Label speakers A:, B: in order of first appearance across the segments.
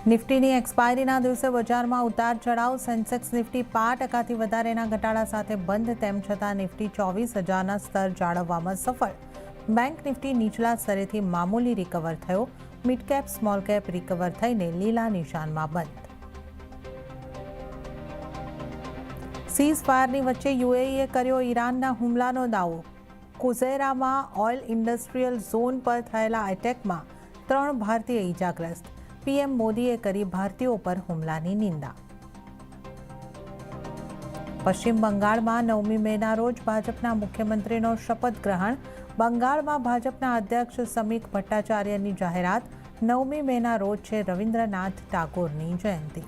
A: નિફ્ટીની એક્સપાયરીના દિવસે બજારમાં ઉતાર ચઢાવ. સેન્સેક્સ નિફ્ટી 5% વધારેના ઘટાડા સાથે બંધ. તેમ છતાં નિફ્ટી 24,000ના સ્તર જાળવવામાં સફળ. બેંક નિફ્ટી નીચલા સ્તરેથી મામૂલી રિકવર થયો. Mid cap small cap recover થઈને લીલા નિશાનમાં બંધ. સીઝ ફાયરની વચ્ચે યુએઈએ કર્યો ઈરાનના હુમલાનો દાવો. કુઝૈરામાં ઓઇલ ઇન્ડસ્ટ્રીયલ ઝોન પર થયેલા એટેકમાં 3 ભારતીય ઈજાગ્રસ્ત. પીએમ મોદીએ કરી ભારતીયો પર હુમલાની નિંદા. પશ્ચિમ બંગાળમાં 9મી મેના રોજ ભાજપના મુખ્યમંત્રીનો શપથ ગ્રહણ. બંગાળમાં ભાજપના અધ્યક્ષ સમીક ભટ્ટાચાર્યની જાહેરાત. 9મી મેના રોજ છે રવિન્દ્રનાથ ટાગોરની જયંતિ.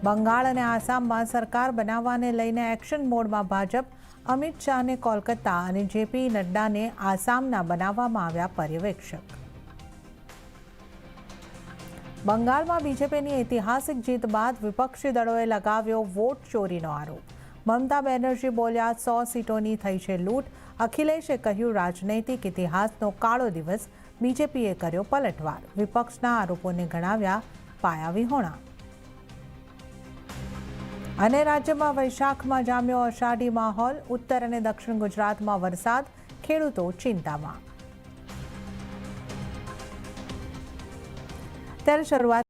A: બંગાળ અને આસામમાં સરકાર બનાવવાને લઈને એક્શન મોડમાં ભાજપ. અમિત શાહને કોલકાતા અને જેપી નડ્ડાને આસામના બનાવવામાં આવ્યા પર્યવેક્ષક. બંગાળમાં બીજેપીની ઐતિહાસિક જીત બાદ વિપક્ષી દળોએ લગાવ્યો વોટ ચોરીનો આરોપ. મમતા બેનર્જી બોલ્યા 100 સીટોની થઈ છે લૂંટ. અખિલેશે કહ્યું રાજનૈતિક ઇતિહાસનો કાળો દિવસ. બીજેપીએ કર્યો પલટવાર. વિપક્ષના આરોપોને ગણાવ્યા પાયાવિહોણા. અને રાજ્યમાં વૈશાખમાં જામ્યો અષાઢી માહોલ. ઉત્તર અને દક્ષિણ ગુજરાતમાં વરસાદ. ખેડૂતો ચિંતામાં. ત્યારે શરૂઆત